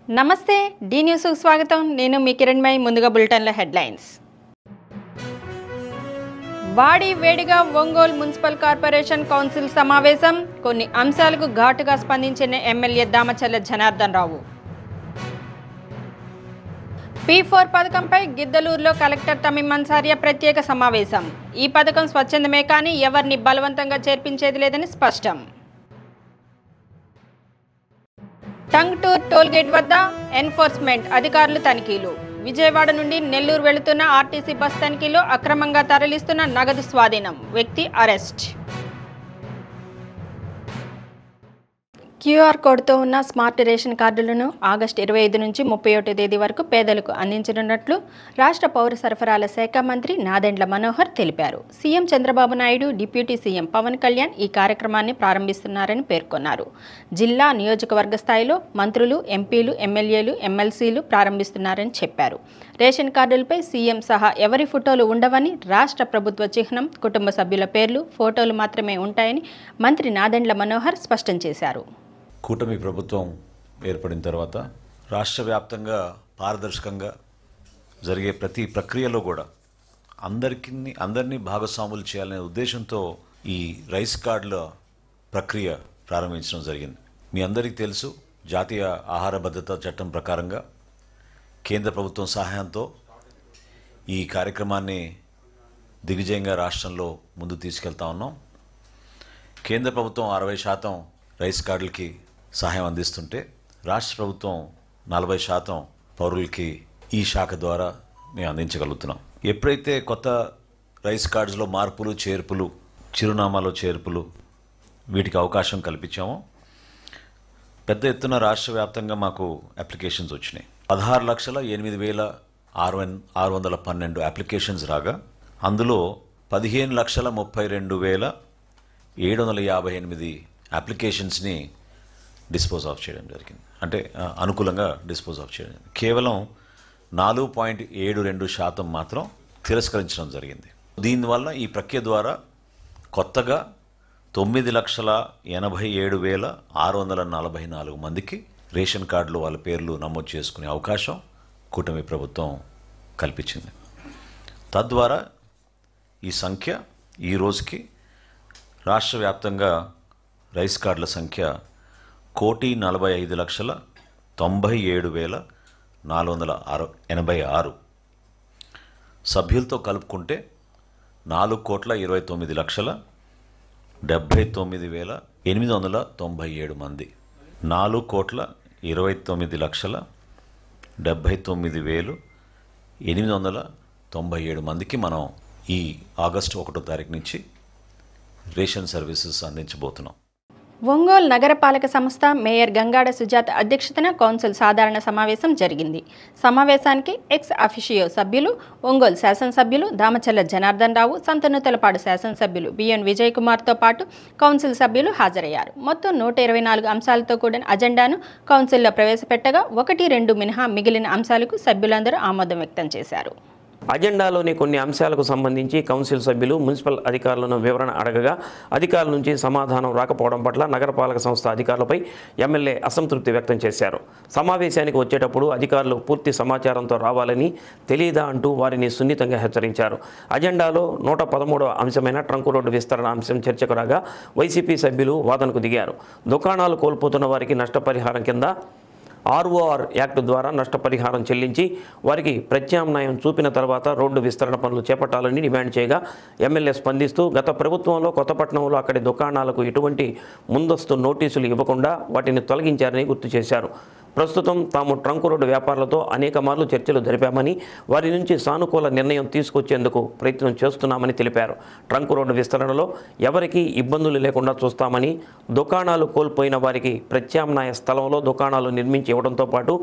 నమస్తే D news కు స్వాగతం నేను మీ కిరణ్మయి ముందుగా బులెటిన్ల హెడ్లైన్స్ వాడి వేడిగా ఒంగోలు మున్సిపల్ కార్పొరేషన్ కౌన్సిల్ సమావేశం కొన్ని అంశాలకు ఘాటుగా స్పందించిన MLA Damacharla Janardhan Rao P4 పథకంపై గిద్దలూరులో collector తమీం Ansaria ప్రత్యేక సమావేశం ఈ పథకం స్వచ్ఛందమే కానీ ఎవరిని బలవంతంగా చేర్పించేది లేదని స్పష్టం టంగుటూరు టోల్గేట్ వద్ద ఎన్ఫోర్స్మెంట్ అధికారులు తనిఖీలు విజయవాడ నుండి నెల్లూరు వెళుతున్న ఆర్టీసీ బస్ తనిఖీలో అక్రమంగా తరలిస్తున్న నగదు స్వాధీనం వ్యక్తి అరెస్ట్ క్యూఆర్ కోడ్తో ఉన్న స్మార్ట్ రేషన్ కార్డులను ఆగస్టు 25 నుంచి 31 తేదీ వరకు పేదలకు అందించనున్నట్లు రాష్ట్ర పౌర సరఫరాల శాఖ మంత్రి నాదెండ్ల మనోహర్ తెలిపారు. CM Chandrababu Naidu, deputy CM Pawan Kalyan ఈ కార్యక్రమాన్ని ప్రారంభిస్తున్నారని పేర్కొన్నారు. జిల్లా, నియోజకవర్గ స్థాయిలో మంత్రులు, ఎంపీలు, ఎమ్మెల్యేలు, ఎమ్మెల్సీలు ప్రారంభిస్తున్నారని చెప్పారు. రేషన్ కార్డులపై సీఎం సహా ఎవరి ఫోటోలు ఉండవని, రాష్ట్ర ప్రభుత్వ చిహ్నం, కుటుంబ సభ్యుల పేర్లు, ఫోటోలు మాత్రమే ఉంటాయని మంత్రి నాదెండ్ల మనోహర్ స్పష్టం చేశారు. కూటమి ప్రభుత్వం ఏర్పడిన తర్వాత రాష్ట్ర వ్యాప్తంగా పారదర్శకంగా జరిగే ప్రతి ప్రక్రియలో కూడా అందరినీ భాగస్వాములు చేయాలనే ఉద్దేశంతో ఈ రైస్ కార్డుల ప్రక్రియ ప్రారంభించడం జరిగింది. మీ అందరికీ తెలుసు, జాతీయ ఆహార భద్రతా చట్టం ప్రకారంగా కేంద్ర ప్రభుత్వం సహాయంతో ఈ కార్యక్రమాన్ని దిగ్విజయంగా రాష్ట్రంలో ముందు తీసుకెళ్తా ఉన్నాం. కేంద్ర ప్రభుత్వం 60% రైస్ కార్డులకి సహాయం అందిస్తుంటే రాష్ట్ర ప్రభుత్వం 40% పౌరులకి ఈ శాఖ ద్వారా మేము అందించగలుగుతున్నాం. ఎప్పుడైతే కొత్త రైస్ కార్డ్స్లో మార్పులు, చేర్పులు, చిరునామాలో చేర్పులు వీటికి అవకాశం కల్పించామో పెద్ద ఎత్తున రాష్ట్ర వ్యాప్తంగా మాకు అప్లికేషన్స్ వచ్చినాయి. 16,08,612 అప్లికేషన్స్ రాగా అందులో 15,32,758 అప్లికేషన్స్ని డిస్పోజ్ ఆఫ్ చేయడం జరిగింది. అంటే అనుకూలంగా డిస్పోజ్ ఆఫ్ చేయడం జరిగింది. కేవలం 4.72% మాత్రం తిరస్కరించడం జరిగింది. దీనివల్ల ఈ ప్రక్రియ ద్వారా కొత్తగా 9,87,644 మందికి రేషన్ కార్డులో వాళ్ళ పేర్లు నమోదు చేసుకునే అవకాశం కూటమి ప్రభుత్వం కల్పించింది. తద్వారా ఈ సంఖ్య ఈ రోజుకి రాష్ట్ర వ్యాప్తంగా రైస్ కార్డుల సంఖ్య 1,45,97,486 సభ్యులతో కలుపుకుంటే 4,29,79,897 మంది. 4,29,79,897 మందికి మనం ఈ ఆగస్టు 1వ తారీఖు నుంచి రేషన్ సర్వీసెస్ అందించబోతున్నాం. ఒంగోలు నగరపాలక సంస్థ మేయర్ గంగాడ సుజాత అధ్యక్షతన కౌన్సిల్ సాధారణ సమావేశం జరిగింది. సమావేశానికి ఎక్స్ అఫిషియో సభ్యులు, ఒంగోలు శాసనసభ్యులు దామచర్ల జనార్దన్ రావు, సంతనూతలపాడు శాసనసభ్యులు బిఎన్ విజయ్ కుమార్తో పాటు కౌన్సిల్ సభ్యులు హాజరయ్యారు. మొత్తం 124 అంశాలతో కూడిన అజెండాను కౌన్సిల్లో ప్రవేశపెట్టగా 1-2 మినహా మిగిలిన అంశాలకు సభ్యులందరూ ఆమోదం వ్యక్తం చేశారు. అజెండాలోని కొన్ని అంశాలకు సంబంధించి కౌన్సిల్ సభ్యులు మున్సిపల్ అధికారులను వివరణ అడగగా అధికారుల నుంచి సమాధానం రాకపోవడం పట్ల నగరపాలక సంస్థ అధికారులపై ఎమ్మెల్యే అసంతృప్తి వ్యక్తం చేశారు. సమావేశానికి వచ్చేటప్పుడు అధికారులు పూర్తి సమాచారంతో రావాలని, తెలియదా అంటూ వారిని సున్నితంగా హెచ్చరించారు. అజెండాలో 113వ అంశమైన ట్రంక్ రోడ్డు విస్తరణ అంశం చర్చకు రాగా వైసీపీ సభ్యులు వాదనకు దిగారు. దుకాణాలు కోల్పోతున్న వారికి నష్టపరిహారం కింద ROR యాక్ట్ ద్వారా నష్టపరిహారం చెల్లించి వారికి ప్రత్యామ్నాయం చూపిన తర్వాత రోడ్డు విస్తరణ పనులు చేపట్టాలని డిమాండ్ చేయగా ఎమ్మెల్యే స్పందిస్తూ గత ప్రభుత్వంలో కొత్తపట్నంలో అక్కడి దుకాణాలకు ఎటువంటి ముందస్తు నోటీసులు ఇవ్వకుండా వాటిని తొలగించారని గుర్తు చేశారు. ప్రస్తుతం తాము ట్రంక్ రోడ్డు వ్యాపారులతో అనేక మార్లు చర్చలు జరిపామని, వారి నుంచి సానుకూల నిర్ణయం తీసుకొచ్చేందుకు ప్రయత్నం చేస్తున్నామని తెలిపారు. ట్రంక్ రోడ్డు విస్తరణలో ఎవరికీ ఇబ్బందులు లేకుండా చూస్తామని, దుకాణాలు కోల్పోయిన వారికి ప్రత్యామ్నాయ స్థలంలో దుకాణాలు నిర్మించి ఇవ్వడంతో పాటు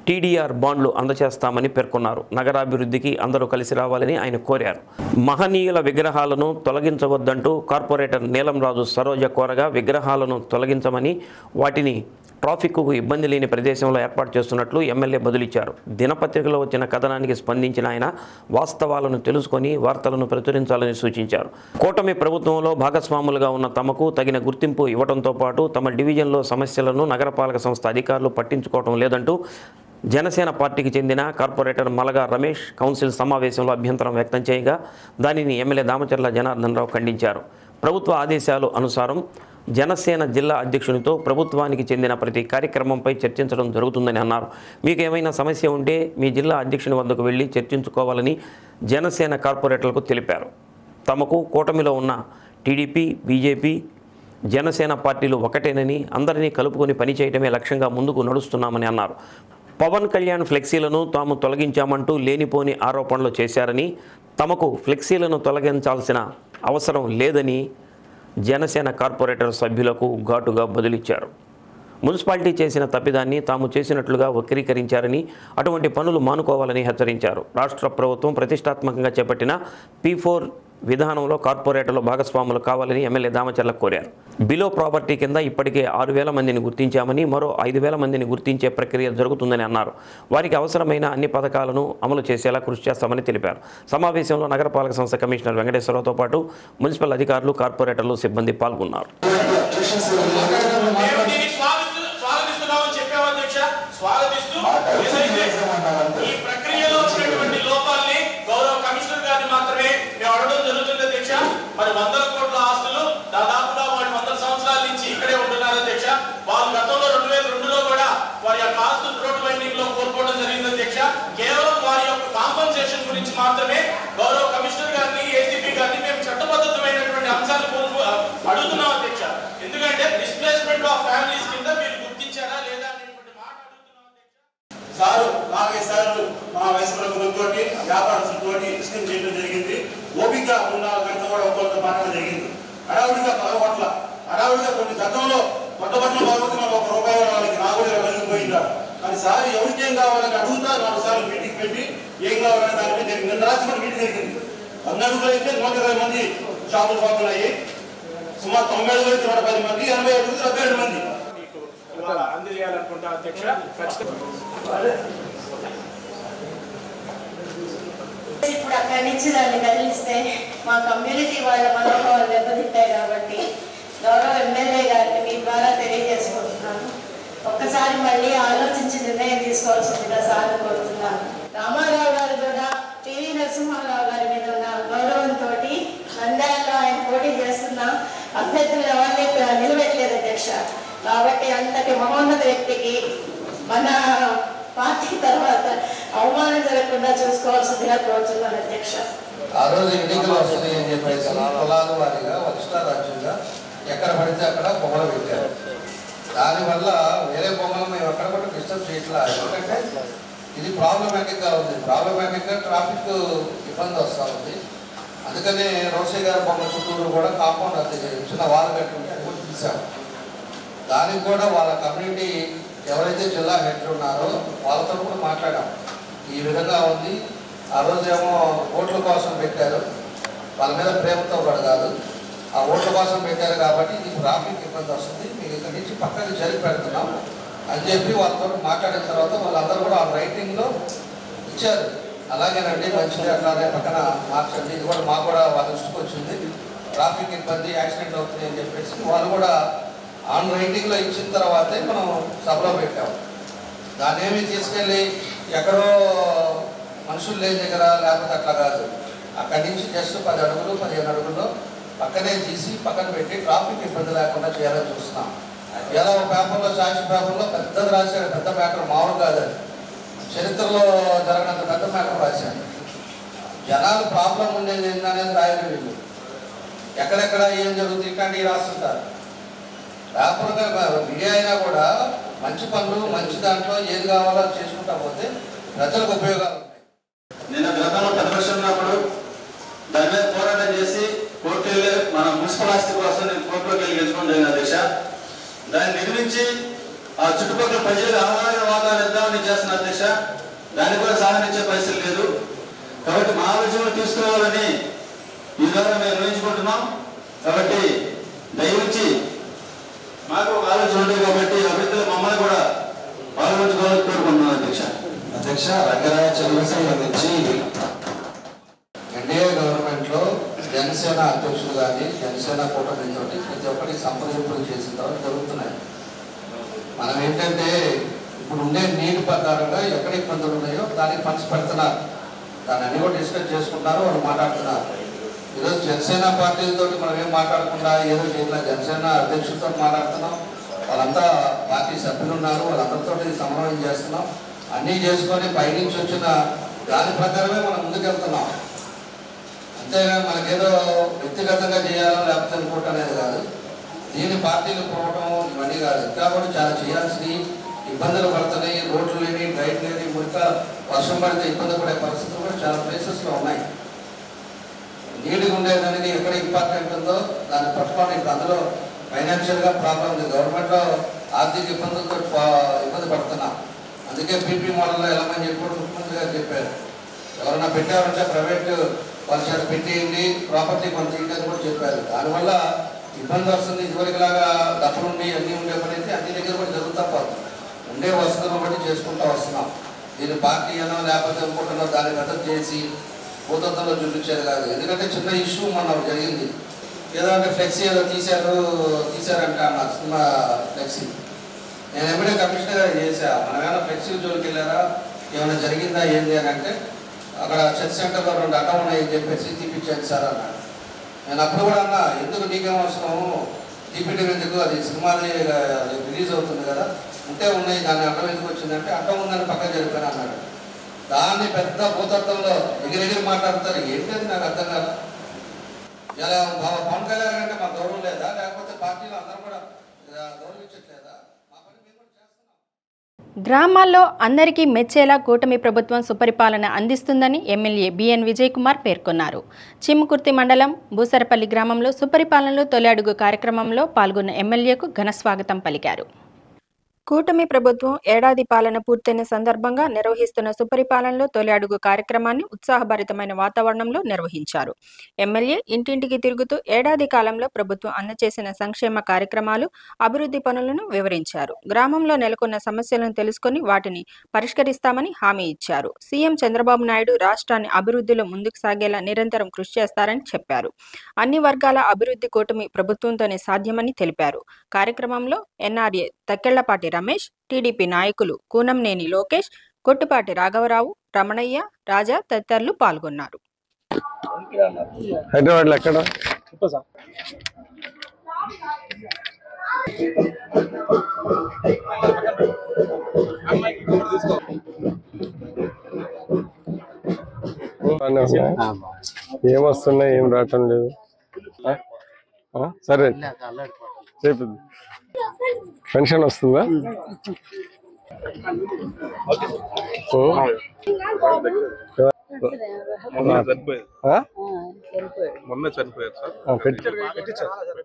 టీడీఆర్ బాండ్లు అందజేస్తామని పేర్కొన్నారు. నగరాభివృద్ధికి అందరూ కలిసి రావాలని ఆయన కోరారు. మహనీయుల విగ్రహాలను తొలగించవద్దంటూ కార్పొరేటర్ నీలంరాజు సరోజ కోరగా విగ్రహాలను తొలగించమని, వాటిని ట్రాఫిక్కు ఇబ్బంది లేని ప్రదేశంలో ఏర్పాటు చేస్తున్నట్లు ఎమ్మెల్యే బదులిచ్చారు. దినపత్రికలో వచ్చిన కథనానికి స్పందించిన ఆయన వాస్తవాలను తెలుసుకొని వార్తలను ప్రచురించాలని సూచించారు. కూటమి ప్రభుత్వంలో భాగస్వాములుగా ఉన్న తమకు తగిన గుర్తింపు ఇవ్వడంతో పాటు తమ డివిజన్లో సమస్యలను నగరపాలక సంస్థ అధికారులు పట్టించుకోవడం లేదంటూ జనసేన పార్టీకి చెందిన కార్పొరేటర్ మలగా రమేష్ కౌన్సిల్ సమావేశంలో అభ్యంతరం వ్యక్తం చేయగా దానిని ఎమ్మెల్యే దామచర్ల జనార్దన్ రావు ఖండించారు. ప్రభుత్వ ఆదేశాల అనుసారం జనసేన జిల్లా అధ్యక్షునితో ప్రభుత్వానికి చెందిన ప్రతి కార్యక్రమంపై చర్చించడం జరుగుతుందని అన్నారు. మీకు ఏమైనా సమస్య ఉంటే మీ జిల్లా అధ్యక్షుని వద్దకు వెళ్లి చర్చించుకోవాలని జనసేన కార్పొరేటర్లకు తెలిపారు. తమకు కూటమిలో ఉన్న టీడీపీ, బీజేపీ, జనసేన పార్టీలు ఒకటేనని, అందరినీ కలుపుకొని పనిచేయడమే లక్ష్యంగా ముందుకు నడుస్తున్నామని అన్నారు. పవన్ కళ్యాణ్ ఫ్లెక్సీలను తాము తొలగించామంటూ లేనిపోని ఆరోపణలు చేశారని, తమకు ఫ్లెక్సీలను తొలగించాల్సిన అవసరం లేదని జనసేన కార్పొరేటర్ సభ్యులకు ఘాటుగా బదులిచ్చారు. మున్సిపాలిటీ చేసిన తప్పిదాన్ని తాము చేసినట్లుగా వక్రీకరించారని, అటువంటి పనులు మానుకోవాలని హెచ్చరించారు. రాష్ట్ర ప్రభుత్వం ప్రతిష్టాత్మకంగా చేపట్టిన P4 విధానంలో కార్పొరేటర్లు భాగస్వాములు కావాలని ఎమ్మెల్యే దామచర్ల కోరారు. బిలో ప్రాపర్టీ కింద ఇప్పటికే 6,000 మందిని గుర్తించామని, మరో 5,000 మందిని గుర్తించే ప్రక్రియ జరుగుతుందని అన్నారు. వారికి అవసరమైన అన్ని పథకాలను అమలు చేసేలా కృషి చేస్తామని తెలిపారు. సమావేశంలో నగరపాలక సంస్థ కమిషనర్ వెంకటేశ్వరరావుతో పాటు మున్సిపల్ అధికారులు, కార్పొరేటర్లు, సిబ్బంది పాల్గొన్నారు. మరి 100 కోట్ల ఆస్తులు దాదాపుగా వాళ్ళు 100 సంవత్సరాల నుంచి ఇక్కడే ఉంటున్నారు అధ్యక్ష. వాళ్ళు గతంలో 2002లో కూడా వారి యొక్క ఆస్తులు రోడ్ వైండింగ్ లో కోల్పోవడం జరిగింది అధ్యక్ష. కేవలం వారి యొక్క కాంపన్సేషన్ గురించి మాత్రమే గౌరవ కమిషనర్ గారిని, ఏసీపీ గారిని మేము చట్టబద్ధమైనటువంటి అంశాలు అడుగుతున్నాం అధ్యక్ష. ఎందుకంటే డిస్ప్లేస్మెంట్ ఆఫ్ ఫ్యామిలీస్ కింద మీరు గుర్తించారా లేదా అనేటువంటి మాట అడుగుతున్నాం అధ్యక్ష. సారు 4 సార్లు మా వయసు ప్రభుత్వంతో వ్యాపారస్తులతో డిస్కస్ చేయడం జరిగింది. ఓపిక 3-4 గంటలు కూడా ఒక్కొక్క మాట్లాడడం జరిగింది. హడావుడిగా 10 కోట్ల హడావుడిగా కొన్ని గతంలో కొత్త బట్టలు బాగుంది, మనం ₹1 వాళ్ళకి నాగుడే వెళ్ళిపోయిందా కానీ సార్ ఎవరికేం కావాలని అడుగుతా 4 సార్లు మీటింగ్ పెట్టి ఏం కావాలని దాని మీద జరిగింది. నిన్న రాత్రి కూడా మీటింగ్ జరిగింది. 100 అడుగులు అయితే 120 మంది షాపులు పాకున్నాయి. సుమారు 90 అడుగులు అయితే 110 మంది, 80 అడుగులు 77 మంది అందజేయాలనుకుంటా అధ్యక్ష. ఇప్పుడు అక్కడి నుంచి దాన్ని కదిలిస్తే మా కమ్యూనిటీ వాళ్ళ మనోభావాలు దెబ్బతింటాయి కాబట్టి గౌరవ ఎమ్మెల్యే గారికి మీ ద్వారా తెలియజేసుకుంటున్నాను. ఒక్కసారి మళ్ళీ ఆలోచించి నిర్ణయం తీసుకోవాల్సిందిగా సార్ కోరుతున్నాను. రామారావు గారు కూడా పివి నరసింహారావు గారి మీద ఉన్న గౌరవంతో నంద్యాలలో ఆయన పోటీ చేస్తున్న అభ్యర్థులు ఎవరిని నిలబెట్టలేదు అధ్యక్ష. కాబట్టి అంతటి మహోన్నత వ్యక్తికి మన పార్టీ తర్వాత అవమానం జరగకుండా చూసుకోవాల్సిందిగా కోరుతున్నాను అధ్యక్ష. ఆ రోజు ఎన్నికలు వస్తున్నాయి అని చెప్పేసి కులాల వారిగా వరిష్ట రాజ్యంగా ఎక్కడ పడితే అక్కడ బొమ్మలు పెట్టారు. దానివల్ల వేరే బొమ్మలు మేము ఎక్కడ కూడా డిస్టర్బ్ చేయట్లా. ఎందుకంటే ఇది ప్రాబ్లమాటిక్గా ఉంది. ప్రాబ్లమాటిక్గా ట్రాఫిక్ ఇబ్బంది వస్తూ ఉంది. అందుకని రోసే గారి బొమ్మ చుట్టూరు కూడా కాంపౌండ్ అది చిన్న వాల్ కట్టుంటే అది కూడా తీసాము. దానికి కూడా వాళ్ళ కమ్యూనిటీ ఎవరైతే జిల్లా హెడ్ ఉన్నారో వాళ్ళతో కూడా మాట్లాడాం. ఈ విధంగా ఉంది. ఆ రోజు ఏమో ఓట్ల కోసం పెట్టారు, వాళ్ళ మీద ప్రేమతో కూడా కాదు, ఆ ఓట్ల కోసం పెట్టారు కాబట్టి ఇది ట్రాఫిక్ ఇబ్బంది వస్తుంది, మీకు ఇక్కడి నుంచి పక్కకి జరిగి పెడుతున్నాం అని చెప్పి వాళ్ళతో మాట్లాడిన తర్వాత వాళ్ళందరూ కూడా ఆ రైటింగ్లో ఇచ్చారు. అలాగేనండి మంచిది, అట్లానే పక్కన మార్చండి, ఇది కూడా మాకు కూడా వాళ్ళ దృష్టికి వచ్చింది, ట్రాఫిక్ ఇబ్బంది, యాక్సిడెంట్ అవుతుంది అని చెప్పేసి వాళ్ళు కూడా ఆన్ రైటింగ్లో ఇచ్చిన తర్వాతే మనం సభలో పెట్టాం. దాన్ని ఏమి తీసుకెళ్ళి ఎక్కడో మనుషులు లేని దగ్గర లేకపోతే అట్లా కాదు, అక్కడి నుంచి జస్ట్ 10 అడుగులు 15 అడుగుల్లో పక్కనే తీసి పక్కన పెట్టి ట్రాఫిక్ ఇబ్బంది లేకుండా చేయాలని చూస్తున్నాం. ఎలా పేపర్లో సాక్షి పేపర్లో పెద్దది రాశాడు, పెద్ద మ్యాటర్ మామూలు కాదని, చరిత్రలో జరగనంత పెద్ద మ్యాటర్ రాశాడు. జనాలు ప్రాబ్లం ఉండేది ఏంటనేది రాయని వీళ్ళు ఎక్కడెక్కడ ఏం జరుగుతుంది ఇట్లాంటివి రాస్తుంటారు. పేపర్గా మీడియా అయినా కూడా మంచి పనులు మంచి దాంట్లో ఏది కావాలో చేసుకుంటా పోతే ప్రజలకు ఉపయోగాలు ఉంటాయి. నిన్న గతంలో ప్రదర్శన ఉన్నప్పుడు దాని మీద పోరాటం చేసి కోర్టు వెళ్ళి మన మున్సిపల్ ఆస్తి కోసం నేను కోర్టులోకి వెళ్ళి గెలుచుకుంటాను అధ్యక్ష. దాన్ని నిర్మించి ఆ చుట్టుపక్కల ప్రజలకు ఆహ్లాద వాతావరణం ఇద్దామని చేస్తున్న అధ్యక్ష. దాన్ని కూడా సహకరించే పరిస్థితి లేదు. కాబట్టి మా ఆలోచనలు తీసుకోవాలని ఈ ద్వారా మేము నిర్ణయించుకుంటున్నాం. కాబట్టి దయవుంచి మాకు ఒక ఆలోచన ఉంటుంది కాబట్టి అభివృద్ధిలో మమ్మల్ని కూడా పాల్గొంచుకోవాలని కోరుకుంటున్నాను అధ్యక్ష రంగరాజచంద్ర సంబంధించి ఎన్డీఏ గవర్నమెంట్లో జనసేన అధ్యక్షులు కానీ జనసేన కూటమితో ప్రతి ఒక్కరికి సంప్రదింపులు చేసిన తర్వాత జరుగుతున్నాయి. మనం ఏంటంటే ఇప్పుడు ఉండే నీటి ప్రకారంగా ఎక్కడ ఇబ్బందులు ఉన్నాయో దానికి ఫండ్స్ పెడుతున్నారు. దాన్ని అన్ని కూడా డిస్కస్ చేసుకుంటారు, వాళ్ళు మాట్లాడుతున్నారు. ఈరోజు జనసేన పార్టీలతో మనం ఏం మాట్లాడకుండా ఏదో చేయట్లా, జనసేన అధ్యక్షులతో మాట్లాడుతున్నాం. వాళ్ళంతా పార్టీ సభ్యులు ఉన్నారు, వాళ్ళందరితో సమన్వయం చేస్తున్నాం. అన్నీ చేసుకొని పైనుంచి వచ్చిన దాని ప్రకారమే మనం ముందుకెళ్తున్నాం. అంతేగాని మనకేదో వ్యక్తిగతంగా చేయాలో లేకపోతే అనుకోవటం అనేది కాదు. దీని పార్టీలు పోవడం ఇవన్నీ కాదు. ఇంకా కూడా చాలా చేయాల్సినవి, ఇబ్బందులు పడుతున్నాయి. రోడ్లు లేని, డ్రైన్ లేని, మురిక వర్షం పడితే ఇబ్బంది పడే పరిస్థితులు కూడా చాలా ప్లేసెస్లో ఉన్నాయి. నీటిగా ఉండేదానికి ఎక్కడ ఇంపార్టెంట్ ఉందో దాన్ని పట్టుకోండి. ఇప్పుడు అందులో ఫైనాన్షియల్గా ప్రాబ్లం ఉంది. గవర్నమెంట్లో ఆర్థిక ఇబ్బందులతో ఇబ్బంది పడుతున్నాం. అందుకే పీపీ మోడల్లో వెళ్ళమని చెప్పి కూడా ముఖ్యమంత్రి గారు చెప్పారు. ఎవరైనా పెట్టారంటే ప్రైవేట్ వాళ్ళ చేత పెట్టేయండి, ప్రాపర్టీ కొంత ఇంటని కూడా చెప్పారు. దానివల్ల ఇబ్బంది వస్తుంది. ఇదివరకులాగా డబ్బులుండి అన్నీ ఉండే పని అయితే అన్ని దగ్గర కూడా జరుగుతా పోతుంది. ఉండే వసతులను బట్టి చేసుకుంటూ వస్తున్నాం. దీన్ని పార్టీ అనో లేకపోతే అనుకుంటున్నా దాన్ని గతం చేసి భూతత్వంలో చూపించేది కాదు. ఎందుకంటే చిన్న ఇష్యూ మొన్న జరిగింది. ఏదో అంటే ఫ్లెక్సీ ఏదో తీశారంట అన్న సినిమా ఫ్లెక్సీ. నేను ఎప్పుడే కమిషనర్ గారు చేశా, మనం ఏమైనా ఫ్లెక్సీ జోలికి వెళ్ళారా, ఏమైనా జరిగిందా ఏంది అని అంటే అక్కడ చర్చ్ సెంటర్లో 2 అడ్డం ఉన్నాయని చెప్పేసి తీపిచ్చాను సార్ అన్నాడు. నేను అప్పుడు కూడా అన్నా, ఎందుకు నీకేం అవసరము, తీపిటి ఎందుకు, అది సినిమాది రిలీజ్ అవుతుంది కదా, ఉంటే ఉన్నాయి, దాన్ని అడ్డం ఎందుకు వచ్చిందంటే అడ్డం ఉందని పక్కన జరిపాను అన్నాడు. దాన్ని పెద్ద భూతత్వంలో ఎగిరెగిరి మాట్లాడతారు. ఏంటది నాకు అర్థం కాదు. ఇలా పవన్ కళ్యాణ్ అంటే మాకు గౌరవం లేదా, లేకపోతే పార్టీలో అందరూ కూడా గౌరవించట్లేదా? మా పని మేము కూడా చేస్తున్నాం. గ్రామాల్లో అందరికీ మెచ్చేలా కూటమి ప్రభుత్వం సుపరిపాలన అందిస్తుందని ఎమ్మెల్యే బిఎన్ విజయ్ కుమార్ పేర్కొన్నారు. చిమ్ముకుర్తి మండలం బూసరపల్లి గ్రామంలో సుపరిపాలనలో తొలి అడుగు కార్యక్రమంలో పాల్గొన్న ఎమ్మెల్యేకు ఘన స్వాగతం పలికారు. కూటమి ప్రభుత్వం ఏడాది పాలన పూర్తయిన సందర్భంగా నిర్వహిస్తున్న సుపరిపాలనలో తొలి అడుగు కార్యక్రమాన్ని ఉత్సాహభరితమైన వాతావరణంలో నిర్వహించారు. ఎమ్మెల్యే ఇంటింటికి తిరుగుతూ ఏడాది కాలంలో ప్రభుత్వం అందజేసిన సంక్షేమ కార్యక్రమాలు, అభివృద్ధి పనులను వివరించారు. గ్రామంలో నెలకొన్న సమస్యలను తెలుసుకుని వాటిని పరిష్కరిస్తామని హామీ ఇచ్చారు. సీఎం చంద్రబాబు నాయుడు రాష్ట్రాన్ని అభివృద్ధిలో ముందుకు సాగేలా నిరంతరం కృషి చేస్తారని చెప్పారు. అన్ని వర్గాల అభివృద్ధి కూటమి ప్రభుత్వంతోనే సాధ్యమని తెలిపారు. కార్యక్రమంలో ఎన్ఆర్ఏ తక్కెళ్లపాటి రమేష్, టీడీపీ నాయకులు కూనంనేని లోకేష్, కొట్టుపాటి రాఘవరావు, రమణయ్య, రాజా తదితరులు పాల్గొన్నారు. హైదరాబాద్లో ఎక్కడ ఏం వస్తున్నాయి, ఏం రావటం లేదు. సరే చెప్పింది. పెన్షన్ వస్తుందా?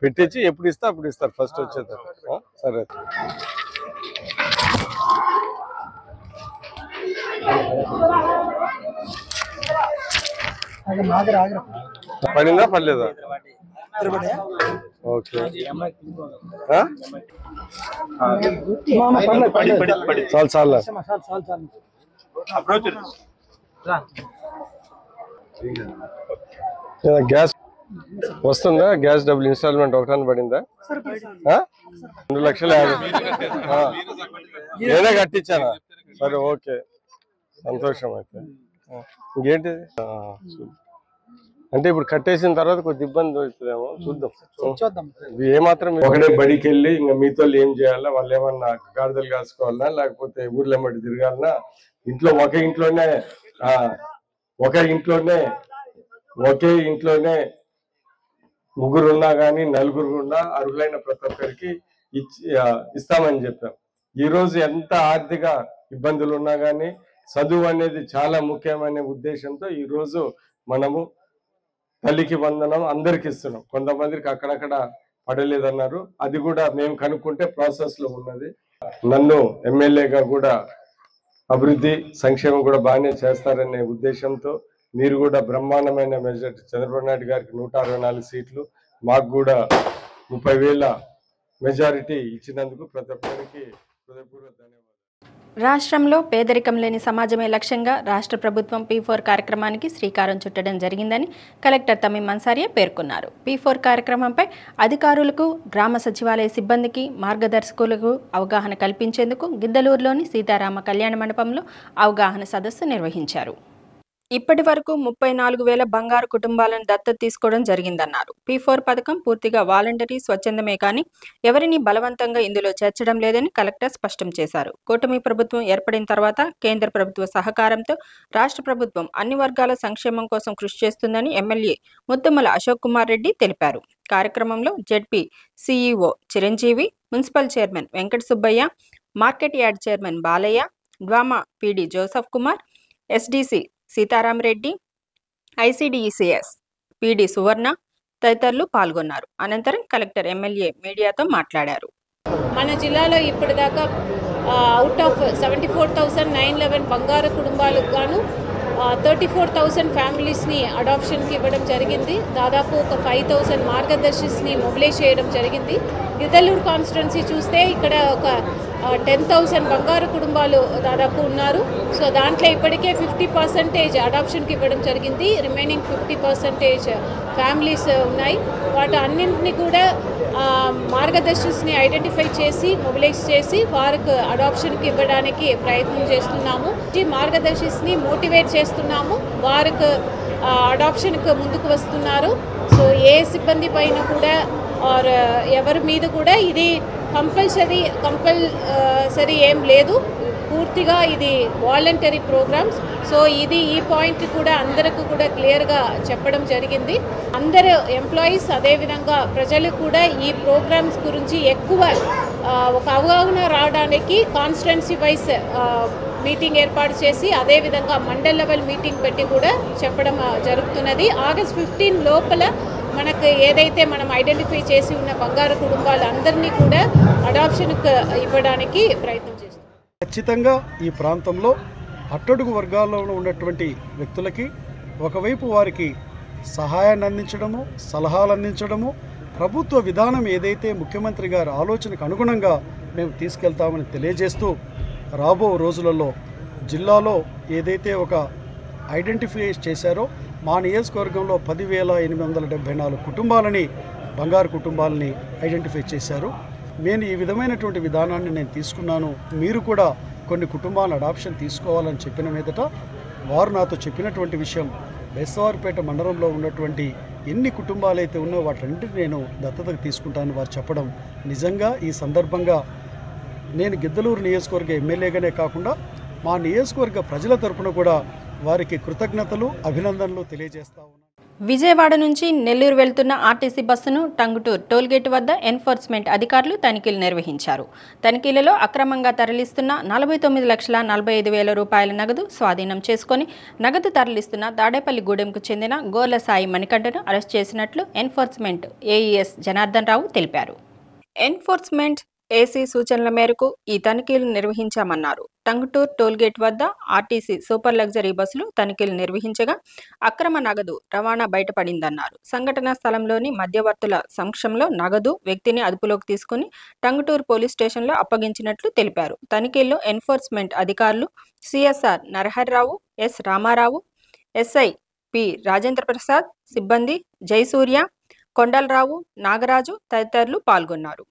పెట్టించి ఎప్పుడు ఇస్తా అప్పుడు ఇస్తారు, ఫస్ట్ వచ్చేది. సరే పడిందా పర్లేదా? ఓకే చాలు చాలు. గ్యాస్ వస్తుందా? గ్యాస్ డబ్బులు ఇన్స్టాల్మెంట్ ఒకటాన్ని పడిందా? 2,50,000 నేనే కట్టించానా? సరే ఓకే, సంతోషం. అయితే ఇంకేంటిది అంటే ఇప్పుడు కట్టేసిన తర్వాత కొద్ది ఇబ్బంది అవుతుందేమో, చూద్దాం. ఏమాత్రం ఒకటే బడికి వెళ్ళి ఇంకా మీతో ఏం చేయాలా, వాళ్ళు ఏమన్నా గాడిదలు కాసుకోవాలన్నా లేకపోతే ఊర్లో ఎమ్మటి తిరగాలన్నా, ఇంట్లో ఒకే ఇంట్లోనే ముగ్గురు ఉన్నా కానీ నలుగురు ఉన్నా అర్హులైన ప్రతి ఒక్కరికి ఇస్తామని చెప్పాం. ఈరోజు ఎంత ఆర్థిక ఇబ్బందులు ఉన్నా కానీ చదువు అనేది చాలా ముఖ్యమైన ఉద్దేశంతో ఈరోజు మనము తల్లికి వందనం అందరికి ఇస్తున్నాం. కొంతమందికి అక్కడక్కడ పడలేదన్నారు, అది కూడా మేము కనుక్కుంటే ప్రాసెస్ లో ఉన్నది. నన్ను ఎమ్మెల్యేగా కూడా అభివృద్ధి సంక్షేమం కూడా బాగానే చేస్తారనే ఉద్దేశంతో మీరు కూడా బ్రహ్మాండమైన మెజారిటీ చంద్రబాబు నాయుడు గారికి 164 సీట్లు, మాకు కూడా 30,000 మెజారిటీ ఇచ్చినందుకు ప్రతి ఒక్కరికి హృదయపూర్వక ధన్యవాదాలు. రాష్ట్రంలో పేదరికం లేని సమాజమే లక్ష్యంగా రాష్ట్ర ప్రభుత్వం P4 కార్యక్రమానికి శ్రీకారం చుట్టడం జరిగిందని కలెక్టర్ తమీం అన్సారియా పేర్కొన్నారు. P4 కార్యక్రమంపై అధికారులకు, గ్రామ సచివాలయ సిబ్బందికి, మార్గదర్శకులకు అవగాహన కల్పించేందుకు గిద్దలూరులోని సీతారామ కళ్యాణ మండపంలో అవగాహన సదస్సు నిర్వహించారు. ఇప్పటి వరకు 34,000 బంగారు కుటుంబాలను దత్తత తీసుకోవడం జరిగిందన్నారు. P4 పథకం పూర్తిగా వాలంటరీ, స్వచ్ఛందమే కానీ ఎవరిని బలవంతంగా ఇందులో చేర్చడం లేదని కలెక్టర్ స్పష్టం చేశారు. కూటమి ప్రభుత్వం ఏర్పడిన తర్వాత కేంద్ర ప్రభుత్వ సహకారంతో రాష్ట్ర ప్రభుత్వం అన్ని వర్గాల సంక్షేమం కోసం కృషి చేస్తుందని ఎమ్మెల్యే ముత్తుమ్మల అశోక్ కుమార్ రెడ్డి తెలిపారు. కార్యక్రమంలో ZP CEO Chiranjeevi, municipal chairman Venkata Subbaiah, market yard chairman Balaiah, DWMA PD Joseph Kumar, SDC Sitaramareddy, ICDS PD Suvarna తదితరులు పాల్గొన్నారు. అనంతరం కలెక్టర్ ఎమ్మెల్యే మీడియాతో మాట్లాడారు. మన జిల్లాలో ఇప్పటిదాకా అవుట్ ఆఫ్ 74,911 బంగారు కుటుంబాలకు గాను 34,000 ఫ్యామిలీస్ని అడాప్షన్కి ఇవ్వడం జరిగింది. దాదాపు ఒక 5,000 మార్గదర్శిస్ని మొబిలైజ్ చేయడం జరిగింది. గిద్దలూరు కాన్స్టిట్యున్సీ చూస్తే ఇక్కడ ఒక 10,000 బంగారు కుటుంబాలు దాదాపు ఉన్నారు. సో దాంట్లో ఇప్పటికే 50% అడాప్షన్కి ఇవ్వడం జరిగింది. రిమైనింగ్ 50% ఫ్యామిలీస్ ఉన్నాయి. వాటి అన్నింటినీ కూడా మార్గదర్శిస్ని ఐడెంటిఫై చేసి మొబిలైజ్ చేసి వారికి అడాప్షన్కి ఇవ్వడానికి ప్రయత్నం చేస్తున్నాము. ఈ మార్గదర్శిస్ని మోటివేట్ చేస్తున్నాము. వారికి అడాప్షన్కి ముందుకు వస్తున్నారు. సో ఏ సిబ్బంది పైన కూడా ఆర్ ఎవరి మీద కూడా ఇది కంపల్సరీ ఏం లేదు. పూర్తిగా ఇది వాలంటరీ ప్రోగ్రామ్స్. సో ఇది ఈ పాయింట్ కూడా అందరికీ కూడా క్లియర్గా చెప్పడం జరిగింది. అందరు ఎంప్లాయీస్ అదేవిధంగా ప్రజలు కూడా ఈ ప్రోగ్రామ్స్ గురించి ఎక్కువ ఒక అవగాహన రావడానికి కాన్స్టిట్యున్సీ వైస్ మీటింగ్ ఏర్పాటు చేసి అదేవిధంగా మండల్ లెవెల్ మీటింగ్ పెట్టి కూడా చెప్పడం జరుగుతున్నది. ఆగస్ట్ 15 లోపల మనకు ఏదైతే మనం ఐడెంటిఫై చేసి ఉన్న బంగారు కుటుంబాలందరినీ కూడా అడాప్షన్కి ఇవ్వడానికి ప్రయత్నం చేస్తాం. ఖచ్చితంగా ఈ ప్రాంతంలో అట్టడుగు వర్గాల్లో ఉన్నటువంటి వ్యక్తులకి ఒకవైపు వారికి సహాయాన్ని అందించడము, సలహాలు అందించడము, ప్రభుత్వ విధానం ఏదైతే ముఖ్యమంత్రి గారి ఆలోచనకు అనుగుణంగా మేము తీసుకెళ్తామని తెలియజేస్తూ రాబో రోజులలో జిల్లాలో ఏదైతే ఒక ఐడెంటిఫై చేశారో మా నియోజకవర్గంలో 10,874 కుటుంబాలని బంగారు కుటుంబాలని ఐడెంటిఫై చేశారు. నేను ఈ విధమైనటువంటి విధానాన్ని నేను తీసుకున్నాను. మీరు కూడా కొన్ని కుటుంబాలను అడాప్షన్ తీసుకోవాలని చెప్పిన మీదట వారు నాతో చెప్పినటువంటి విషయం బెస్తవారిపేట మండలంలో ఉన్నటువంటి ఎన్ని కుటుంబాలు అయితే ఉన్నో వాటన్నిటిని నేను దత్తతకు తీసుకుంటాను వారు చెప్పడం నిజంగా ఈ సందర్భంగా నేను గిద్దలూరు నియోజకవర్గ ఎమ్మెల్యేగానే కాకుండా మా నియోజకవర్గ ప్రజల తరపున కూడా వారికి కృతజ్ఞతలు, అభినందనలు తెలియజేస్తా ఉన్నాను. విజయవాడ నుంచి నెల్లూరు వెళ్తున్న ఆర్టీసీ బస్సును టంగుటూరు టోల్గేట్ వద్ద ఎన్ఫోర్స్మెంట్ అధికారులు తనిఖీలు నిర్వహించారు. తనిఖీలలో అక్రమంగా తరలిస్తున్న 49,45,000 రూపాయల నగదు స్వాధీనం చేసుకుని నగదు తరలిస్తున్న తాడేపల్లిగూడెంకు చెందిన గోర్ల సాయి మణికంఠను అరెస్ట్ చేసినట్లు ఎన్ఫోర్స్మెంట్ ఏఈఎస్ జనార్దన్ రావు తెలిపారు. ఎన్ఫోర్స్మెంట్ ఏసీ సూచనల మేరకు ఈ తనిఖీలు నిర్వహించామన్నారు. టంగుటూరు టోల్గేట్ వద్ద ఆర్టీసీ సూపర్ లగ్జరీ బస్సులు తనిఖీలు నిర్వహించగా అక్రమ నగదు రవాణా బయటపడిందన్నారు. సంఘటనా స్థలంలోని మధ్యవర్తుల సమక్షంలో నగదు, వ్యక్తిని అదుపులోకి తీసుకుని టంగుటూరు పోలీస్ స్టేషన్లో అప్పగించినట్లు తెలిపారు. తనిఖీల్లో ఎన్ఫోర్స్మెంట్ అధికారులు CSR Naraharirao, S Ramarao, SI P Rajendra Prasad, సిబ్బంది జయసూర్య, కొండలరావు, నాగరాజు తదితరులు పాల్గొన్నారు.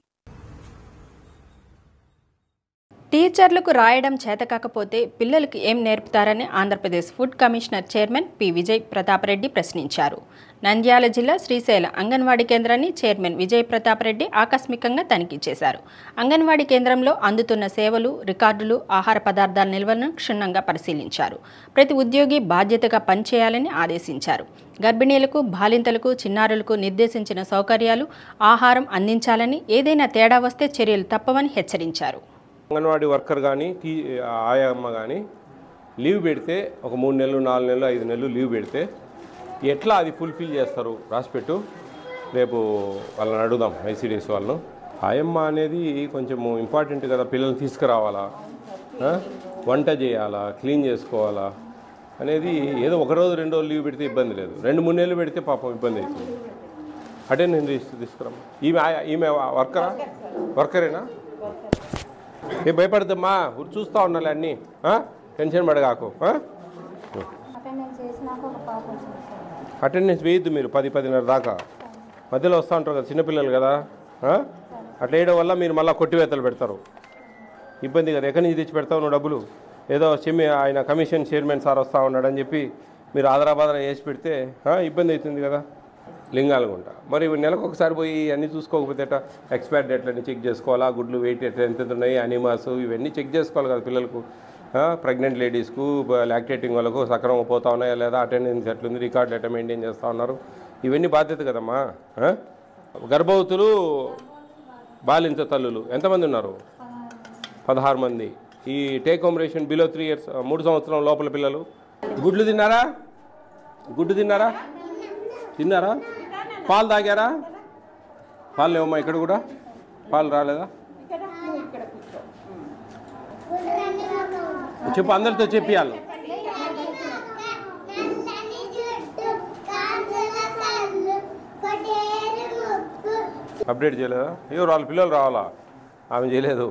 టీచర్లకు రాయడం చేతకాకపోతే పిల్లలకు ఏం నేర్పుతారని Andhra Pradesh food commissioner chairman P Vijay Pratap Reddy ప్రశ్నించారు. నంద్యాల జిల్లా శ్రీశైల అంగన్వాడీ కేంద్రాన్ని చైర్మన్ విజయ్ ప్రతాప్ రెడ్డి ఆకస్మికంగా తనిఖీ చేశారు. అంగన్వాడీ కేంద్రంలో అందుతున్న సేవలు, రికార్డులు, ఆహార పదార్థాల నిల్వలను క్షుణ్ణంగా పరిశీలించారు. ప్రతి ఉద్యోగి బాధ్యతగా పనిచేయాలని ఆదేశించారు. గర్భిణీలకు, బాలింతలకు, చిన్నారులకు నిర్దేశించిన సౌకర్యాలు, ఆహారం అందించాలని, ఏదైనా తేడా వస్తే చర్యలు తప్పవని హెచ్చరించారు. అంగన్వాడీ వర్కర్ కానీ ఆయమ్మ కానీ లీవ్ పెడితే ఒక 3 నెలలు, 4 నెలలు, 5 నెలలు లీవ్ పెడితే ఎట్లా అది ఫుల్ఫిల్ చేస్తారు రాసిపెట్టు. రేపు వాళ్ళని అడుగుదాం ఐసీడీఎస్ వాళ్ళను. ఆయమ్మ అనేది కొంచెం ఇంపార్టెంట్ కదా, పిల్లల్ని తీసుకురావాలా. వంట చేయాలా, క్లీన్ చేసుకోవాలా అనేది ఏదో ఒక రోజు 2 రోజులు లీవ్ పెడితే ఇబ్బంది లేదు. 2-3 నెలలు పెడితే పాపం ఇబ్బంది అవుతుంది. అటెండెన్స్ రిజిస్టర్ తీసుకురామ్మా. ఈమె వర్కరేనా? ఏ భయపడద్దమ్మా, చూస్తూ ఉండాలి అన్నీ. టెన్షన్ పడగాకు. అటెండెన్స్ వేయద్దు మీరు 10-10:30 దాకా. మధ్యలో వస్తూ ఉంటారు కదా చిన్నపిల్లలు కదా, అట్లా వేయడం వల్ల మీరు మళ్ళీ కొట్టివేతలు పెడతారు. ఇబ్బంది కదా. ఎక్కడి నుంచి తెచ్చి పెడతావు నువ్వు డబ్బులు? ఏదో ఆయన కమిషన్ చైర్మన్ సార్ వస్తూ ఉన్నాడని చెప్పి మీరు ఆదరాబాదర వేసి పెడితే ఇబ్బంది అవుతుంది కదా. లింగాలగుంట మరి నెలకు ఒకసారి పోయి అన్నీ చూసుకోకపోతే ఎక్స్పైర్ డేట్లన్నీ చెక్ చేసుకోవాలా, గుడ్లు వెయిట్ ఎంత ఉన్నాయి, అనిమాస్ ఇవన్నీ చెక్ చేసుకోవాలి కదా పిల్లలకు. ప్రెగ్నెంట్ లేడీస్కు, లాక్టేటింగ్ వాళ్ళకు సక్రమంగా పోతా ఉన్నాయా లేదా, అటెండెన్స్ ఎట్లుంది, రికార్డులు ఎట్లా మెయింటైన్ చేస్తూ ఉన్నారు, ఇవన్నీ బాధ్యత కదమ్మా. గర్భవతులు, బాలింత తల్లులు ఎంతమంది ఉన్నారు? 16 మంది. ఈ take home ration below 3 years 3 సంవత్సరం లోపల పిల్లలు. గుడ్లు తిన్నారా? తిన్నారా? పాలు తాగారా? పాలు లేవమ్మా ఇక్కడ కూడా? పాలు రాలేదా? చెప్పు, అందరితో చెప్పియాలి. అప్డేట్ చేయలేదా? ఎవరు వాళ్ళ పిల్లలు రావాలా? ఆమె చేయలేదు.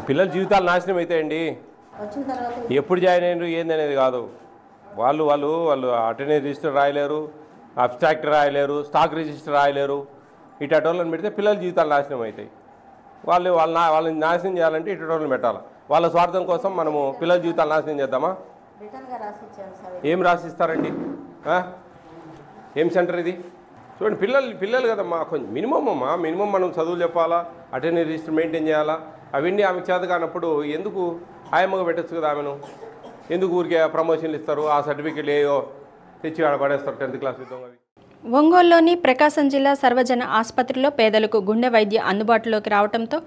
పిల్లల జీవితాలు నాశనం అవుతాయండి. ఎప్పుడు జాయిన్ అయినారు ఏందనేది కాదు. వాళ్ళు అటెండెన్స్ రిజిస్టర్ రాయలేరు, అబ్స్ట్రాక్ట్ రాయలేరు, స్టాక్ రిజిస్టర్ రాయలేరు. ఇటోళ్ళని పెడితే పిల్లల జీవితాలు నాశనం అవుతాయి. వాళ్ళని నాశనం చేయాలంటే ఇటోళ్ళని పెట్టాలి. వాళ్ళ స్వార్థం కోసం మనము పిల్లల జీవితాలు నాశనం చేద్దామా? ఏం రాసిస్తారండి? ఏం సెంటర్ ఇది? చూడండి, పిల్లలు కదమ్మా, కొంచెం మినిమం మనం చదువులు చెప్పాలా, అటెండెన్స్ రిజిస్టర్ మెయింటైన్ చేయాలా. అవన్నీ ఆమెకు చేత కానప్పుడు ఎందుకు ఆయమ్మగా పెట్టచ్చు కదా ఆమెను? ఎందుకు ఊరికే ప్రమోషన్లు ఇస్తారు, ఆ సర్టిఫికెట్లు ఏయో తెచ్చి ఆడ పడేస్తారు 10th క్లాస్ విధంగా. ఒంగోలులోని ప్రకాశం జిల్లా సర్వజన ఆసుపత్రిలో పేదలకు గుండె వైద్య అందుబాటులోకి రావడంతో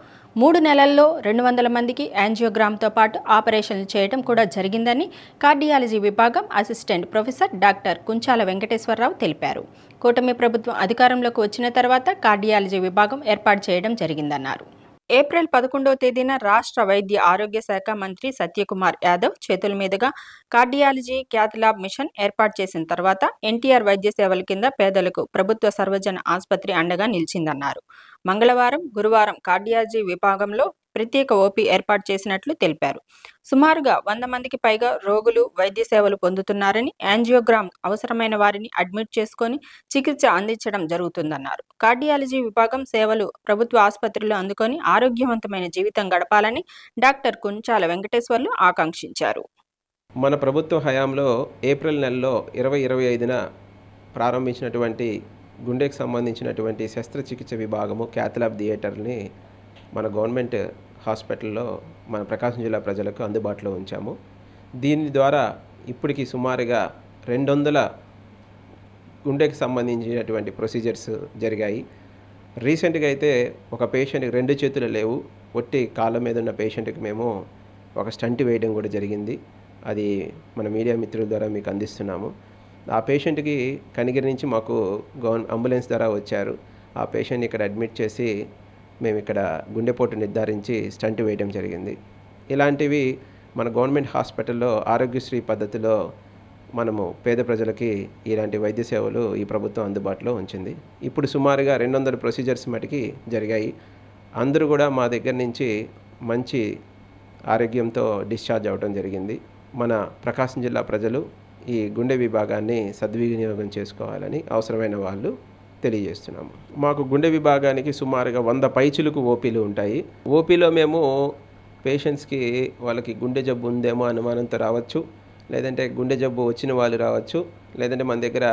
3 నెలల్లో 200 మందికి యాంజియోగ్రామ్తో పాటు ఆపరేషన్లు చేయడం కూడా జరిగిందని కార్డియాలజీ విభాగం అసిస్టెంట్ ప్రొఫెసర్ డాక్టర్ కుంచాల వెంకటేశ్వరరావు తెలిపారు. కూటమి ప్రభుత్వం అధికారంలోకి వచ్చిన తర్వాత కార్డియాలజీ విభాగం ఏర్పాటు చేయడం జరిగిందన్నారు. ఏప్రిల్ 11వ తేదీన రాష్ట్ర వైద్య ఆరోగ్య శాఖ మంత్రి సత్యకుమార్ యాదవ్ చేతుల మీదుగా కార్డియాలజీ క్యాథ్ ల్యాబ్ మిషన్ ఏర్పాటు చేసిన తర్వాత ఎన్టీఆర్ వైద్య సేవల కింద పేదలకు ప్రభుత్వ సర్వజన ఆసుపత్రి అండగా నిలిచిందన్నారు. మంగళవారం, గురువారం కార్డియాలజీ విభాగంలో ప్రత్యేక ఓపీ ఏర్పాటు చేసినట్లు తెలిపారు. సుమారుగా 100 మందికి పైగా రోగులు వైద్య సేవలు పొందుతున్నారని, యాంజియోగ్రామ్ అవసరమైన వారిని అడ్మిట్ చేసుకొని చికిత్స అందించడం జరుగుతుందన్నారు. కార్డియాలజీ విభాగం సేవలు ప్రభుత్వ ఆసుపత్రిలో అందుకొని ఆరోగ్యవంతమైన జీవితం గడపాలని డాక్టర్ కుంచాల వెంకటేశ్వర్లు ఆకాంక్షించారు. మన ప్రభుత్వ హయాంలో ఏప్రిల్ నెలలో 2025న ప్రారంభించినటువంటి గుండెకు సంబంధించినటువంటి శస్త్రచికిత్స విభాగము క్యాథ్ ల్యాబ్ థియేటర్ని మన గవర్నమెంట్ హాస్పిటల్లో మన ప్రకాశం జిల్లా ప్రజలకు అందుబాటులో ఉంచాము. దీని ద్వారా ఇప్పటికి సుమారుగా 200 గుండెకి సంబంధించినటువంటి ప్రొసీజర్స్ జరిగాయి. రీసెంట్గా అయితే ఒక పేషెంట్కి 2 చేతులు లేవు, ఒట్టి కాళ్ళ మీద ఉన్న పేషెంట్కి మేము ఒక స్టంట్ వేయడం కూడా జరిగింది. అది మన మీడియా మిత్రుల ద్వారా మీకు అందిస్తున్నాము. ఆ పేషెంట్కి కనిగిరి నుంచి మాకు అంబులెన్స్ ద్వారా వచ్చారు. ఆ పేషెంట్ని ఇక్కడ అడ్మిట్ చేసి మేము ఇక్కడ గుండెపోటు నిర్ధారించి స్టంట్ వేయడం జరిగింది. ఇలాంటివి మన గవర్నమెంట్ హాస్పిటల్లో ఆరోగ్యశ్రీ పద్ధతిలో మనము పేద ప్రజలకి ఇలాంటి వైద్య సేవలు ఈ ప్రభుత్వం అందుబాటులో ఉంచింది. ఇప్పుడు సుమారుగా 200 ప్రొసీజర్స్ మటుకి జరిగాయి. అందరూ కూడా మా దగ్గర నుంచి మంచి ఆరోగ్యంతో డిశ్చార్జ్ అవ్వడం జరిగింది. మన ప్రకాశం జిల్లా ప్రజలు ఈ గుండె విభాగాన్ని సద్వినియోగం చేసుకోవాలని అవసరమైన వాళ్ళు తెలియజేస్తున్నాము. మాకు గుండె విభాగానికి సుమారుగా 100 పైచులకు ఓపీలు ఉంటాయి. ఓపీలో మేము పేషెంట్స్కి వాళ్ళకి గుండె జబ్బు ఉందేమో అనుమానంతో రావచ్చు, లేదంటే గుండె జబ్బు వచ్చిన వాళ్ళు రావచ్చు, లేదంటే మన దగ్గర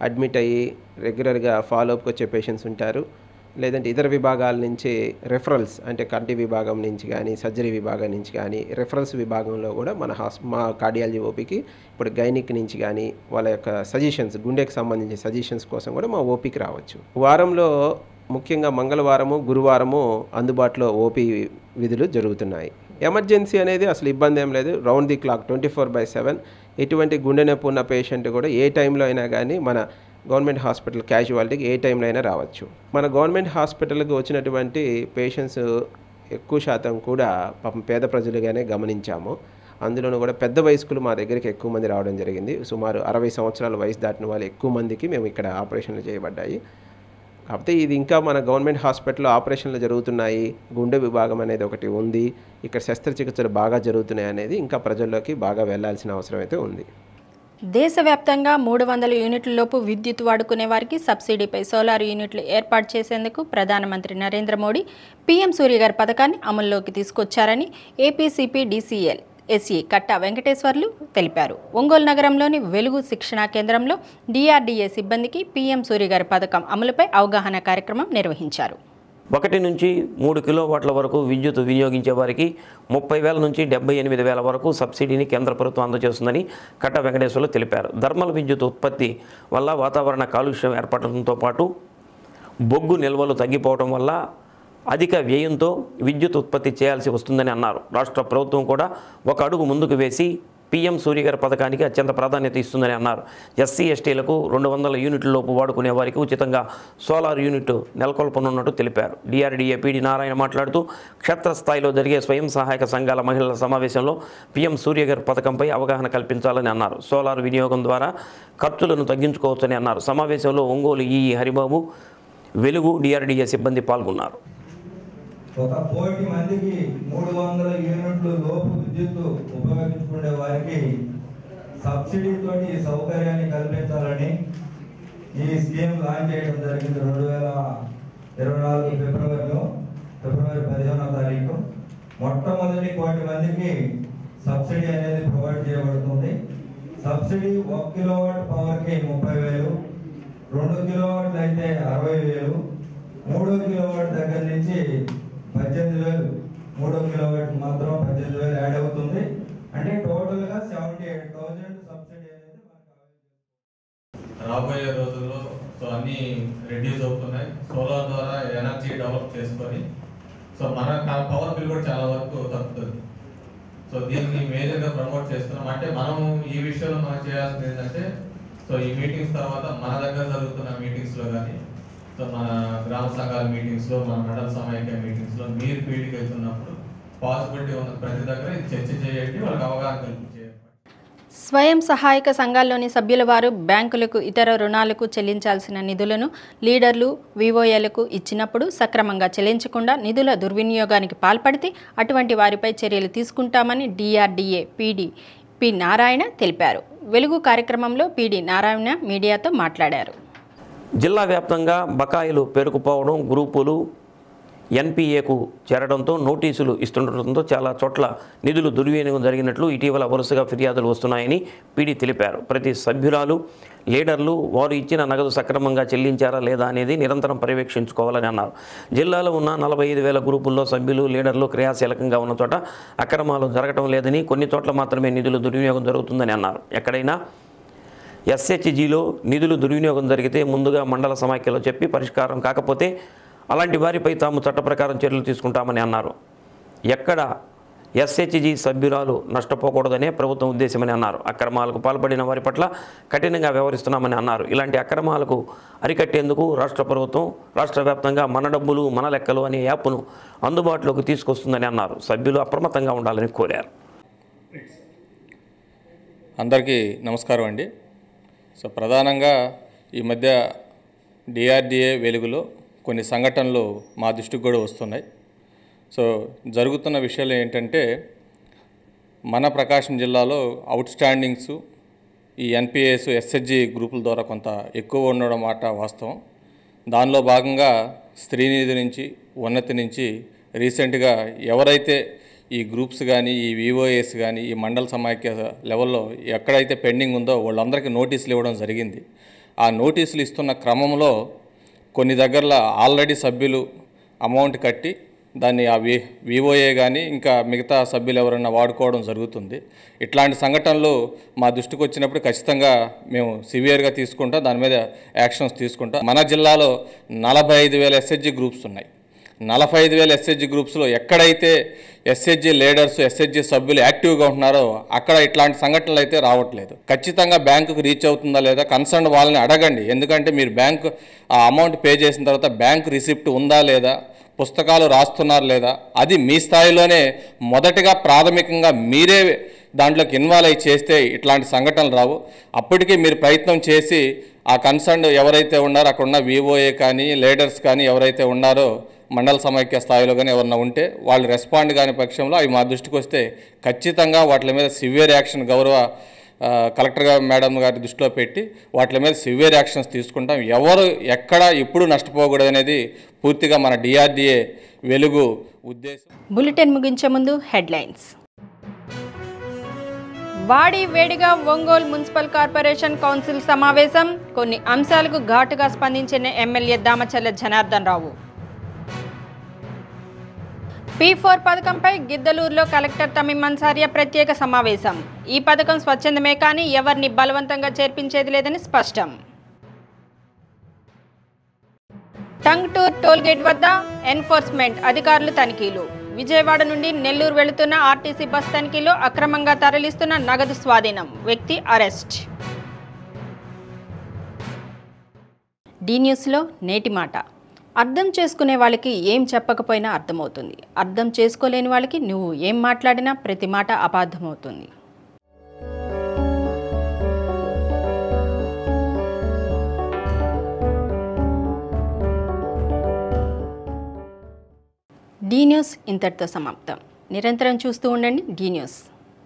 అడ్మిట్ అయ్యి రెగ్యులర్గా ఫాలోఅప్కి వచ్చే పేషెంట్స్ ఉంటారు, లేదంటే ఇతర విభాగాల నుంచి రెఫరల్స్ అంటే కంటి విభాగం నుంచి కానీ సర్జరీ విభాగం నుంచి కానీ రెఫరల్స్ విభాగంలో కూడా మా కార్డియాలజీ ఓపీకి ఇప్పుడు గైనిక్ నుంచి కానీ వాళ్ళ యొక్క సజెషన్స్ గుండెకి సంబంధించిన సజెషన్స్ కోసం కూడా మా ఓపీకి రావచ్చు. వారంలో ముఖ్యంగా మంగళవారము, గురువారము అందుబాటులో ఓపీ విధులు జరుగుతున్నాయి. ఎమర్జెన్సీ అనేది అసలు ఇబ్బంది ఏం లేదు. రౌండ్ ది క్లాక్ 24/7 ఎటువంటి గుండె నొప్పి ఉన్న పేషెంట్ కూడా ఏ టైంలో అయినా కానీ మన గవర్నమెంట్ హాస్పిటల్ క్యాజువాలిటీకి ఏ టైంలో అయినా రావచ్చు. మన గవర్నమెంట్ హాస్పిటల్కి వచ్చినటువంటి పేషెంట్స్ ఎక్కువ శాతం కూడా పాపం పేద ప్రజలుగానే గమనించాము. అందులోనూ కూడా పెద్ద వయస్కులు మా దగ్గరికి ఎక్కువ మంది రావడం జరిగింది. సుమారు 60 సంవత్సరాల వయసు దాటిన వాళ్ళు ఎక్కువ మందికి మేము ఇక్కడ ఆపరేషన్లు చేయబడ్డాయి. కాకపోతే ఇది ఇంకా మన గవర్నమెంట్ హాస్పిటల్లో ఆపరేషన్లు జరుగుతున్నాయి, గుండె విభాగం అనేది ఒకటి ఉంది, ఇక్కడ శస్త్రచికిత్సలు బాగా జరుగుతున్నాయి అనేది ఇంకా ప్రజల్లోకి బాగా వెళ్లాల్సిన అవసరం అయితే ఉంది. దేశవ్యాప్తంగా 300 యూనిట్లలోపు విద్యుత్ వాడుకునే వారికి సబ్సిడీపై సోలార్ యూనిట్లు ఏర్పాటు చేసేందుకు ప్రధానమంత్రి నరేంద్ర మోడీ పీఎం సూర్యఘర్ పథకాన్ని అమల్లోకి తీసుకొచ్చారని ఏపీసీపీ డీసీఎల్ ఎస్ఈ కట్టా వెంకటేశ్వర్లు తెలిపారు. ఒంగోలు నగరంలోని వెలుగు శిక్షణా కేంద్రంలో డిఆర్డీఏ సిబ్బందికి పీఎం సూర్యఘర్ పథకం అమలుపై అవగాహన కార్యక్రమం నిర్వహించారు. 1 నుంచి 3 కిలోవాట్ల వరకు విద్యుత్ వినియోగించే వారికి 30,000 నుంచి 78,000 వరకు సబ్సిడీని కేంద్ర ప్రభుత్వం అందజేస్తుందని కట్టా వెంకటేశ్వర్లు తెలిపారు. థర్మల్ విద్యుత్ ఉత్పత్తి వల్ల వాతావరణ కాలుష్యం ఏర్పడటంతో పాటు బొగ్గు నిల్వలు తగ్గిపోవడం వల్ల అధిక వ్యయంతో విద్యుత్ ఉత్పత్తి చేయాల్సి వస్తుందని అన్నారు. రాష్ట్ర ప్రభుత్వం కూడా ఒక అడుగు ముందుకు వేసి పీఎం సూర్యఘర్ పథకానికి అత్యంత ప్రాధాన్యత ఇస్తుందని అన్నారు. ఎస్సీ ఎస్టీలకు 200 యూనిట్ల లోపు వాడుకునే వారికి ఉచితంగా సోలార్ యూనిట్ నెలకొల్పనున్నట్టు తెలిపారు. డిఆర్డీఏ పీడీ నారాయణ మాట్లాడుతూ క్షేత్రస్థాయిలో జరిగే స్వయం సహాయక సంఘాల మహిళల సమావేశంలో పీఎం సూర్యఘర్ పథకంపై అవగాహన కల్పించాలని అన్నారు. సోలార్ వినియోగం ద్వారా ఖర్చులను తగ్గించుకోవచ్చని అన్నారు. సమావేశంలో ఒంగోలు ఈఈ హరిబాబు, వెలుగు డిఆర్డీఏ సిబ్బంది పాల్గొన్నారు. ఒక 1,00,00,000 మందికి 300 యూనిట్లు లోపు విద్యుత్ ఉపయోగించుకునే వారికి సబ్సిడీతో ఈ సౌకర్యాన్ని కల్పించాలని ఈ స్కీమ్ లాంచ్ చేయడం జరిగింది 2024 ఫిబ్రవరి 15వ తారీఖు. మొట్టమొదటి 1,00,00,000 మందికి సబ్సిడీ అనేది ప్రొవైడ్ చేయబడుతుంది. సబ్సిడీ 1 కిలోవాట్ పవర్కి 30,000, 2 కిలోవాట్లు అయితే 60,000, 3 కిలోవాట్ దగ్గర నుంచి 18,000, 3 కిలోవాట్ మాత్రం 18,000 యాడ్ అవుతుంది. అంటే టోటల్గా 78,000 సబ్సిడీ అనేది రాబోయే రోజుల్లో అన్ని రెడ్యూస్ అవుతున్నాయి. సోలార్ ద్వారా ఎనర్జీ డెవలప్ చేసుకొని మన పవర్ బిల్ కూడా చాలా వరకు తగ్గుతుంది. దీన్ని మేజర్గా ప్రమోట్ చేస్తున్నాం. అంటే మనం ఈ విషయంలో మనం చేయాల్సింది ఏంటంటే ఈ మీటింగ్స్ తర్వాత మన దగ్గర జరుగుతున్న మీటింగ్స్లో కానీ మన గ్రామ సంఘాల మీటింగ్స్లో, మన మండల సమాఖ్య మీటింగ్స్లో మీరు ఫీల్డ్కి వెళ్తున్నప్పుడు పాసిబిలిటీ ఉన్న ప్రతి దగ్గర ఇది చర్చ చేయండి, వాళ్ళకి అవగాహన కల్పించేయండి. స్వయం సహాయక సంఘాల్లోని సభ్యుల వారు బ్యాంకులకు ఇతర రుణాలకు చెల్లించాల్సిన నిధులను లీడర్లు, వివోఏలకు ఇచ్చినప్పుడు సక్రమంగా చెల్లించకుండా నిధుల దుర్వినియోగానికి పాల్పడితే అటువంటి వారిపై చర్యలు తీసుకుంటామని డిఆర్డీఏ పీడీ పి నారాయణ తెలిపారు. వెలుగు కార్యక్రమంలో పీడీ నారాయణ మీడియాతో మాట్లాడారు. జిల్లా వ్యాప్తంగా బకాయిలు పేరుకుపోవడం, గ్రూపులు ఎన్పీఏకు చేరడంతో నోటీసులు ఇస్తుండటంతో చాలా చోట్ల నిధులు దుర్వినియోగం జరిగినట్లు ఇటీవల వరుసగా ఫిర్యాదులు వస్తున్నాయని పీడీ తెలిపారు. ప్రతి సభ్యురాలు, లీడర్లు వారు ఇచ్చిన నగదు సక్రమంగా చెల్లించారా లేదా అనేది నిరంతరం పర్యవేక్షించుకోవాలని అన్నారు. జిల్లాలో ఉన్న 45,000 గ్రూపుల్లో సభ్యులు, లీడర్లు క్రియాశీలకంగా ఉన్న చోట అక్రమాలు జరగడం లేదని, కొన్ని చోట్ల మాత్రమే నిధులు దుర్వినియోగం జరుగుతుందని అన్నారు. ఎక్కడైనా ఎస్హెచ్జీలో నిధులు దుర్వినియోగం జరిగితే ముందుగా మండల సమాఖ్యలో చెప్పి పరిష్కారం కాకపోతే అలాంటి వారిపై తాము చట్ట ప్రకారం చర్యలు తీసుకుంటామని అన్నారు. ఎక్కడ ఎస్హెచ్జీ సభ్యురాలు నష్టపోకూడదనే ప్రభుత్వం ఉద్దేశమని అన్నారు. అక్రమాలకు పాల్పడిన వారి పట్ల కఠినంగా వ్యవహరిస్తున్నామని అన్నారు. ఇలాంటి అక్రమాలకు అరికట్టేందుకు రాష్ట్ర ప్రభుత్వం రాష్ట్ర వ్యాప్తంగా మన డబ్బులు మన లెక్కలు అనే యాప్ను అందుబాటులోకి తీసుకొస్తుందని అన్నారు. సభ్యులు అప్రమత్తంగా ఉండాలని కోరారు. అందరికీ నమస్కారం అండి. ప్రధానంగా ఈ మధ్య డిఆర్డీఏ వెలుగులో కొన్ని సంఘటనలు మా దృష్టికి కూడా వస్తున్నాయి. జరుగుతున్న విషయాలు ఏంటంటే మన ప్రకాశం జిల్లాలో అవుట్ స్టాండింగ్స్ ఈ ఎన్పిఎస్, ఎస్హెచ్జీ గ్రూపుల ద్వారా కొంత ఎక్కువ ఉండడం మాట వాస్తవం. దానిలో భాగంగా స్త్రీనిధి నుంచి, ఉన్నతి నుంచి రీసెంట్గా ఎవరైతే ఈ గ్రూప్స్ కానీ, ఈ వివోఏస్ కానీ, ఈ మండల సమాఖ్య లెవెల్లో ఎక్కడైతే పెండింగ్ ఉందో వాళ్ళందరికీ నోటీసులు ఇవ్వడం జరిగింది. ఆ నోటీసులు ఇస్తున్న క్రమంలో కొన్ని దగ్గరలో ఆల్రెడీ సభ్యులు అమౌంట్ కట్టి దాన్ని ఆ వివోఏ కానీ ఇంకా మిగతా సభ్యులు ఎవరైనా వాడుకోవడం జరుగుతుంది. ఇట్లాంటి సంఘటనలు మా దృష్టికి వచ్చినప్పుడు ఖచ్చితంగా మేము సివియర్గా తీసుకుంటాం, దాని మీద యాక్షన్స్ తీసుకుంటాం. మన జిల్లాలో 45,000 ఎస్హెచ్జీ గ్రూప్స్ ఉన్నాయి. 45,000 ఎస్హెచ్జీ గ్రూప్స్లో ఎక్కడైతే ఎస్హెచ్జీ లీడర్స్, ఎస్హెచ్జీ సభ్యులు యాక్టివ్గా ఉంటున్నారో అక్కడ ఇట్లాంటి సంఘటనలు అయితే రావట్లేదు. ఖచ్చితంగా బ్యాంకుకు రీచ్ అవుతుందా లేదా కన్సర్న్ వాళ్ళని అడగండి. ఎందుకంటే మీరు బ్యాంకు ఆ అమౌంట్ పే చేసిన తర్వాత బ్యాంక్ రిసిప్ట్ ఉందా లేదా, పుస్తకాలు రాస్తున్నారు లేదా, అది మీ స్థాయిలోనే మొదటగా ప్రాథమికంగా మీరే దాంట్లోకి ఇన్వాల్వ్ అయ్యి చేస్తే ఇట్లాంటి సంఘటనలు రావు. అప్పటికీ మీరు ప్రయత్నం చేసి ఆ కన్సర్న్ ఎవరైతే ఉన్నారో అక్కడ ఉన్న వివోఏ కానీ లీడర్స్ కానీ ఎవరైతే ఉన్నారో మండల సమైక్య స్థాయిలో కానీ ఎవరన్నా ఉంటే వాళ్ళు రెస్పాండ్ కాని పక్షంలో అవి మా దృష్టికి వస్తే ఖచ్చితంగా వాటి మీద సివియర్ యాక్షన్ గౌరవ కలెక్టర్ మేడం గారి దృష్టిలో పెట్టి వాటి మీద సివియర్ యాక్షన్స్ తీసుకుంటాం. ఎవరు ఎక్కడ ఎప్పుడు నష్టపోకూడదు అనేది పూర్తిగా మన డిఆర్డిఏ వెలుగు ఉద్దేశం. బులెటిన్ ముగించే ముందు హెడ్లైన్స్. వాడి వేడిగా ఒంగోలు మున్సిపల్ కార్పొరేషన్ కౌన్సిల్ సమావేశం. కొన్ని అంశాలకు ఘాటుగా స్పందించిన MLA Damacharla Janardhan Rao. P4 పథకంపై గిద్దలూరులో collector తమీం Ansaria ప్రత్యేక సమావేశం. ఈ పథకం స్వచ్ఛందమే కానీ ఎవరిని బలవంతంగా చేర్పించేది లేదని స్పష్టం. టంగుటూరు టోల్గేట్ వద్ద ఎన్ఫోర్స్మెంట్ అధికారులు తనిఖీలు. విజయవాడ నుండి నెల్లూరు వెళుతున్న ఆర్టీసీ బస్ తనిఖీలో అక్రమంగా తరలిస్తున్న నగదు స్వాధీనం. వ్యక్తి అరెస్ట్. డి న్యూస్లో నేటి మాట. అర్థం చేసుకునే వాళ్ళకి ఏం చెప్పకపోయినా అర్థమవుతుంది. అర్థం చేసుకోలేని వాళ్ళకి నువ్వు ఏం మాట్లాడినా ప్రతి మాట అపార్థమవుతుంది. డి న్యూస్ ఇంతటితో సమాప్తం. నిరంతరం చూస్తూ ఉండండి డి న్యూస్.